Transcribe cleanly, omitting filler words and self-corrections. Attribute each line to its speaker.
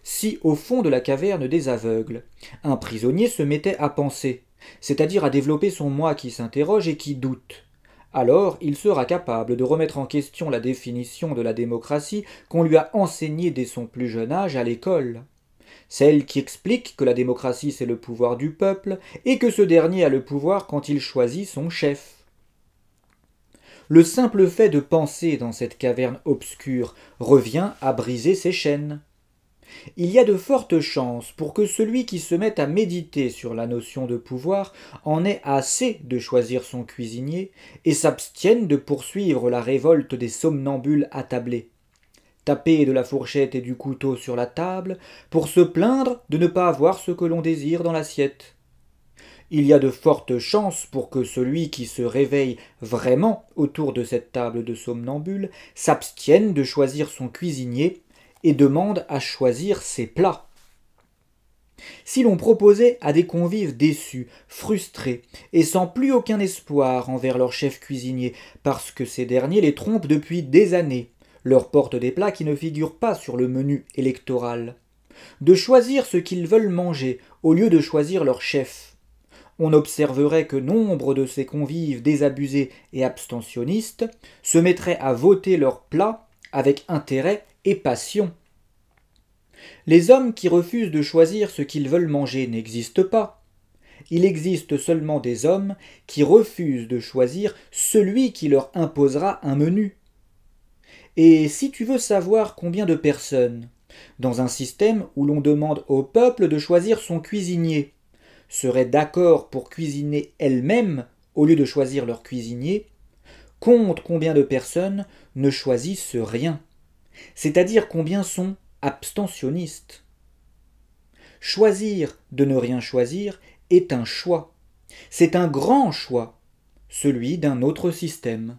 Speaker 1: Si, au fond de la caverne des aveugles, un prisonnier se mettait à penser, c'est-à-dire à développer son moi qui s'interroge et qui doute, alors il sera capable de remettre en question la définition de la démocratie qu'on lui a enseignée dès son plus jeune âge à l'école. Celle qui explique que la démocratie c'est le pouvoir du peuple et que ce dernier a le pouvoir quand il choisit son chef. Le simple fait de penser dans cette caverne obscure revient à briser ses chaînes. Il y a de fortes chances pour que celui qui se met à méditer sur la notion de pouvoir en ait assez de choisir son cuisinier et s'abstienne de poursuivre la révolte des somnambules attablés. Taper de la fourchette et du couteau sur la table pour se plaindre de ne pas avoir ce que l'on désire dans l'assiette. Il y a de fortes chances pour que celui qui se réveille vraiment autour de cette table de somnambule s'abstienne de choisir son cuisinier et demande à choisir ses plats. Si l'on proposait à des convives déçus, frustrés, et sans plus aucun espoir envers leur chef cuisinier, parce que ces derniers les trompent depuis des années, leur portent des plats qui ne figurent pas sur le menu électoral, de choisir ce qu'ils veulent manger au lieu de choisir leur chef, on observerait que nombre de ces convives désabusés et abstentionnistes se mettraient à voter leurs plats avec intérêt et passion. Les hommes qui refusent de choisir ce qu'ils veulent manger n'existent pas. Il existe seulement des hommes qui refusent de choisir celui qui leur imposera un menu. Et si tu veux savoir combien de personnes, dans un système où l'on demande au peuple de choisir son cuisinier, seraient d'accord pour cuisiner elles-mêmes au lieu de choisir leur cuisinier, compte combien de personnes ne choisissent rien, c'est-à-dire combien sont abstentionnistes. Choisir de ne rien choisir est un choix. C'est un grand choix, celui d'un autre système.